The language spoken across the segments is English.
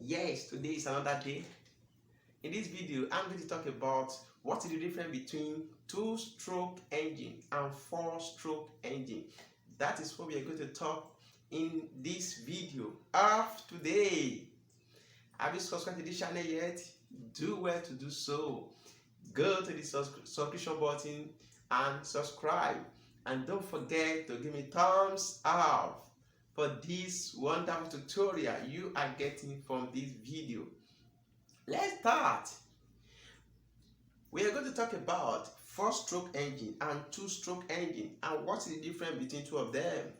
Yes, today is another day. In this video, I'm going to talk about what is the difference between two-stroke engine and four-stroke engine. That is what we are going to talk in this video of today. Have you subscribed to this channel yet? Do well to do so. Go to the subscription button and subscribe. And don't forget to give me thumbs up for this wonderful tutorial you are getting from this video. Let's start. We are going to talk about four-stroke engine and two-stroke engine and what is the difference between two of them.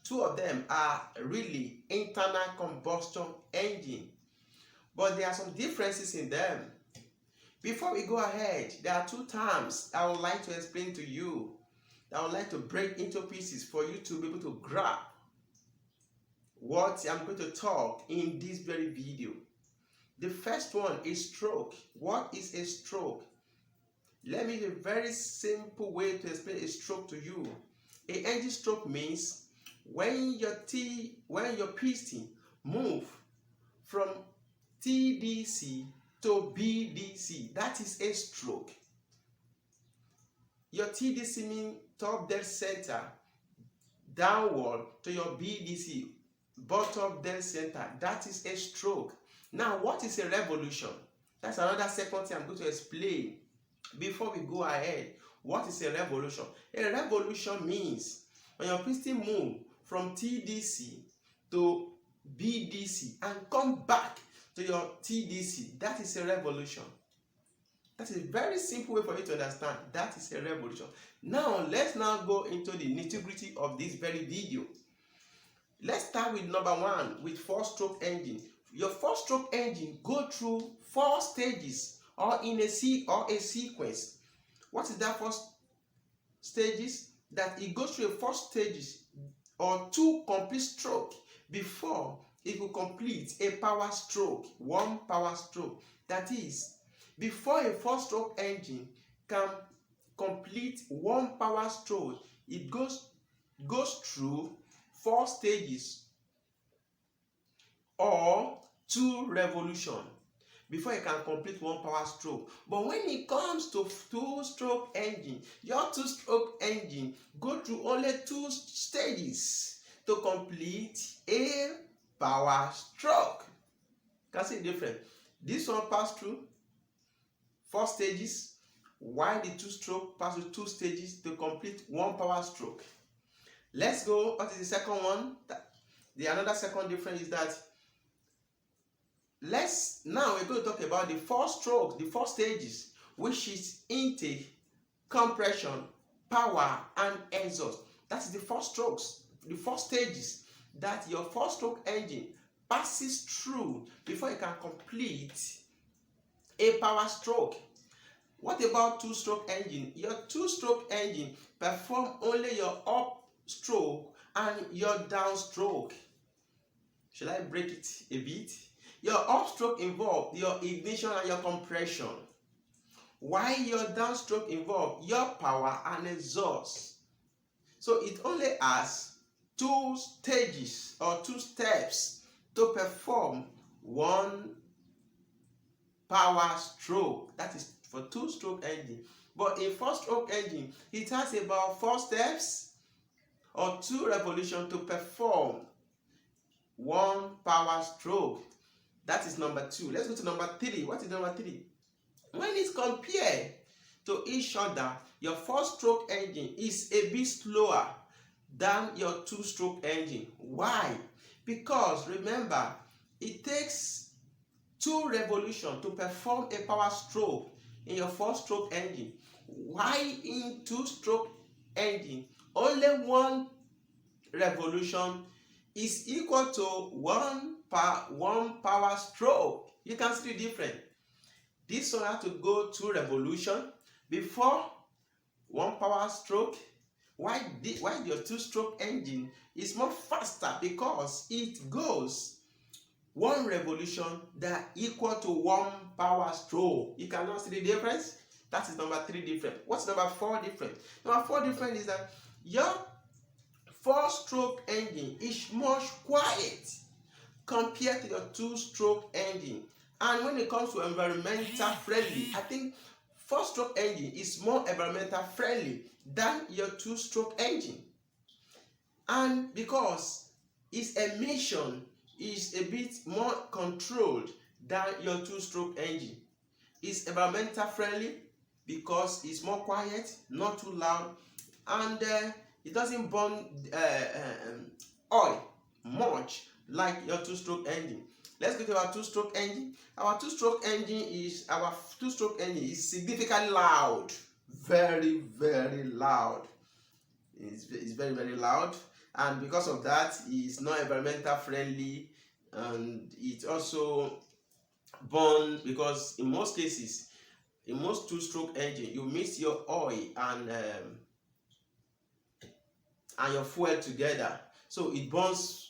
Two of them are really internal combustion engine, but there are some differences in them. Before we go ahead, there are two terms I would like to explain to you, that I would like to break into pieces for you to be able to grab what I'm going to talk in this very video. The first one is stroke. What is a stroke? Let me give a very simple way to explain a stroke to you. A engine stroke means when your piston move from TDC to BDC, that is a stroke. Your TDC means top dead center downward to your BDC, bottom dead center, that is a stroke. Now, what is a revolution? That's another second thing I'm going to explain before we go ahead. What is a revolution? A revolution means when your piston move from TDC to BDC and come back to your TDC, that is a revolution. That is a very simple way for you to understand. That is a revolution. Now, let's now go into the nitty-gritty of this very video. Let's start with number one, with four-stroke engine. Your four-stroke engine go through four stages or in a sequence. What is that first stages? That it goes through a four stages or two complete stroke before it will complete a power stroke, one power stroke. That is, before a four-stroke engine can complete one power stroke, it goes through four stages or two revolutions before it can complete one power stroke. But when it comes to two-stroke engine, your two-stroke engine go through only two stages to complete a power stroke. Can see the difference? This one pass through four stages, while the two-stroke pass through two stages to complete one power stroke. Let's go. What is the second one? Another second difference is that now we're going to talk about the four strokes, the four stages, which is intake, compression, power, and exhaust. That is the four strokes, the four stages that your four-stroke engine passes through before it can complete a power stroke. What about two-stroke engine? Your two-stroke engine perform only your upstroke and your downstroke. Shall I break it a bit? Your upstroke involves your ignition and your compression, while your downstroke involves your power and exhaust. So it only has two stages or two steps to perform one power stroke. That is for two-stroke engine. But a four-stroke engine, it has about four steps or two revolutions to perform one power stroke. That is number two. Let's go to number three. What is number three? When it's compared to each other, your four-stroke engine is a bit slower than your two-stroke engine. Why? Because remember, it takes two revolutions to perform a power stroke in your four-stroke engine. Why in two-stroke engine, only one revolution is equal to one power stroke. You can see the difference. This one has to go two revolutions before one power stroke. Why your two-stroke engine is more faster? Because it goes one revolution that equal to one power stroke. You cannot see the difference. That is number three difference. What's number four difference? Number four difference is that your four-stroke engine is much quiet compared to your two-stroke engine. And when it comes to environmental friendly, I think four-stroke engine is more environmental friendly than your two-stroke engine. And because its emission is a bit more controlled than your two-stroke engine. It's environmental friendly because it's more quiet, not too loud, and it doesn't burn oil much like your two-stroke engine. Let's go to our two-stroke engine. Our two-stroke engine is significantly loud, very, very loud. It's very, very loud, and because of that, it's not environmental friendly, and it also burn, because in most cases, in most two-stroke engine, you mix your oil and your fuel together, so it burns.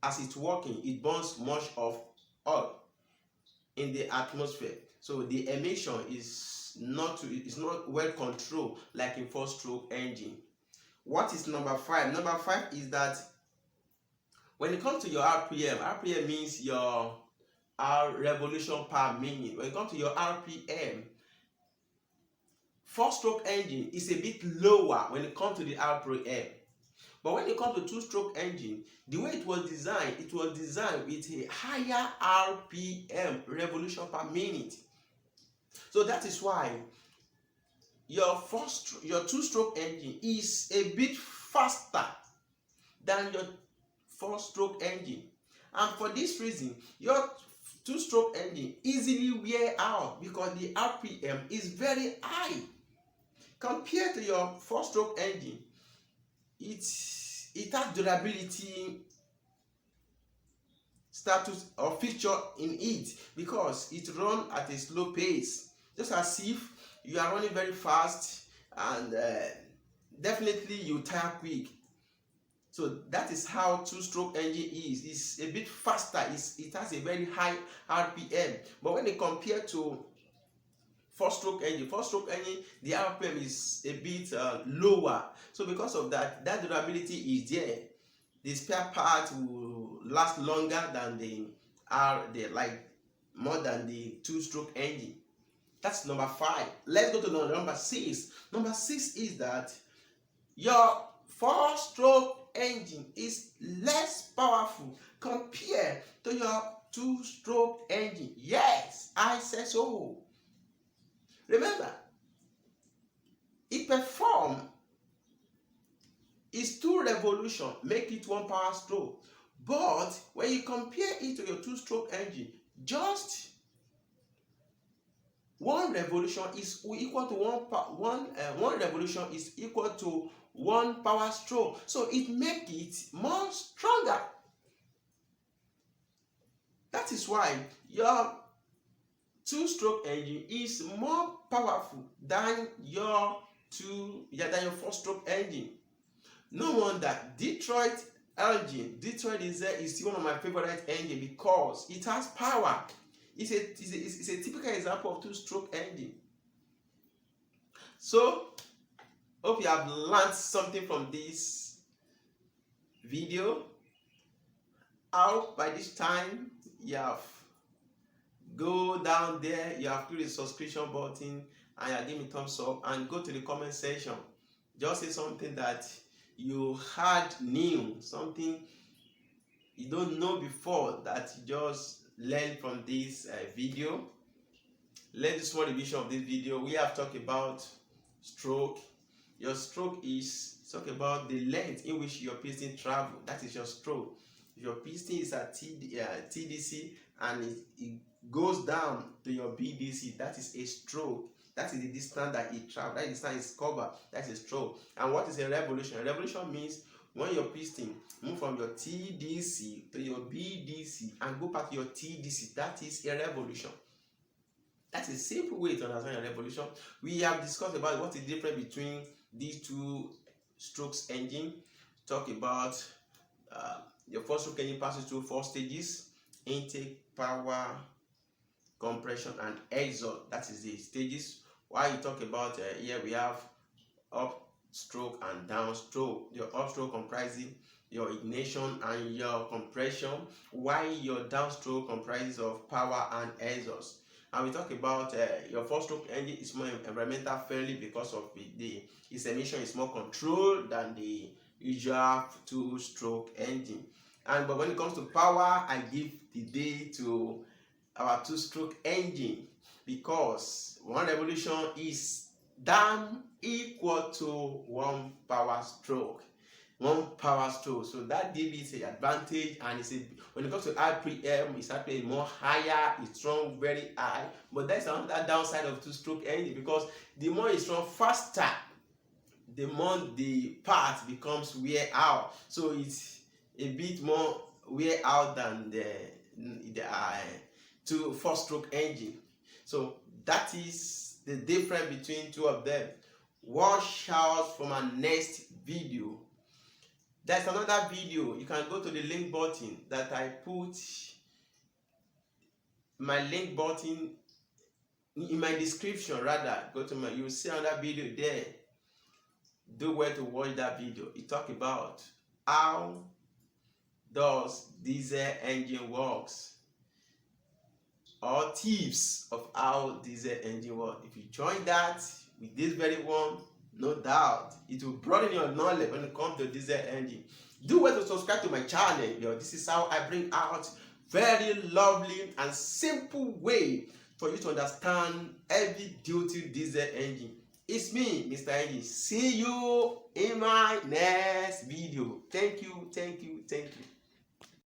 As it's working, it burns much of oil in the atmosphere, so the emission is not well controlled like in four-stroke engine. What is number 5? Number 5 is that when it comes to your RPM means your revolution per minute. When it comes to your RPM, four-stroke engine is a bit lower when it comes to the RPM. But when it comes to two-stroke engine, the way it was designed with a higher RPM, revolution per minute. So that is why your two-stroke engine is a bit faster than your four-stroke engine. And for this reason, your two-stroke engine easily wear out because the RPM is very high. Compared to your four-stroke engine, it has durability status or feature in it because it runs at a slow pace, just as if you are running very fast, and definitely you tire quick. So that is how two-stroke engine is. It's a bit faster. It has a very high RPM. But when they compare to four-stroke engine, the RPM is a bit lower. So because of that, durability is there. The spare part will last longer than more than the two-stroke engine. That's number 5. Let's go to number 6. Number 6 is that your four-stroke engine is less powerful compared to your two-stroke engine. Yes, I said so. Remember, it performs its 2 revolutions, make it 1 power stroke. But when you compare it to your two-stroke engine, just 1 revolution is equal to 1 revolution is equal to 1 power stroke. So it makes it more stronger. That is why your two-stroke engine is more powerful than your four-stroke engine. No wonder Detroit is one of my favorite engine because it has power. It's a typical example of two-stroke engine. So, hope you have learned something from this video. I hope by this time you have go down there, you have clicked the subscription button, and you are giving me thumbs up, and go to the comment section. Just say something that you heard new, something you don't know before that you just learned from this video. Let's do small revision of this video. We have talked about stroke. Your stroke is talk about the length in which your piston travel. That is your stroke. If your piston is at TDC and it goes down to your BDC, that is a stroke. That is the distance that it travels. That distance is covered. That is a stroke. And what is a revolution? A revolution means when your piston move from your TDC to your BDC and go back to your TDC. That is a revolution. That's a simple way to understand a revolution. We have discussed about what is the difference between these two strokes engine. Talk about your four-stroke engine passes through 4 stages: intake, power, compression, and exhaust. That is the stages. While you talk about here we have upstroke and downstroke. Your upstroke comprising your ignition and your compression, while your downstroke comprises of power and exhaust. And we talk about your four-stroke engine is more environmental friendly because of its emission is more controlled than the usual two-stroke engine. But when it comes to power, I give the day to our two-stroke engine, because one revolution is damn equal to one power stroke. So that gives it an advantage, and when it comes to RPM, it's actually more higher, it's run very high. But that's another downside of two-stroke engine, because the more it's run faster, the more the part becomes wear out. So it's a bit more wear out than the four-stroke engine. So that is the difference between two of them. Watch out for my next video. There's another video. You can go to the link button that I put, my link button in my description. You'll see another video there. Do well to watch that video. It talk about how does diesel engine works, or tips of how diesel engine works. If you join that with this very one, no doubt it will broaden your knowledge when it comes to diesel engine. Do well to subscribe to my channel. This is how I bring out very lovely and simple way for you to understand heavy duty diesel engine. It's me, Mr. Engine. See you in my next video. Thank you.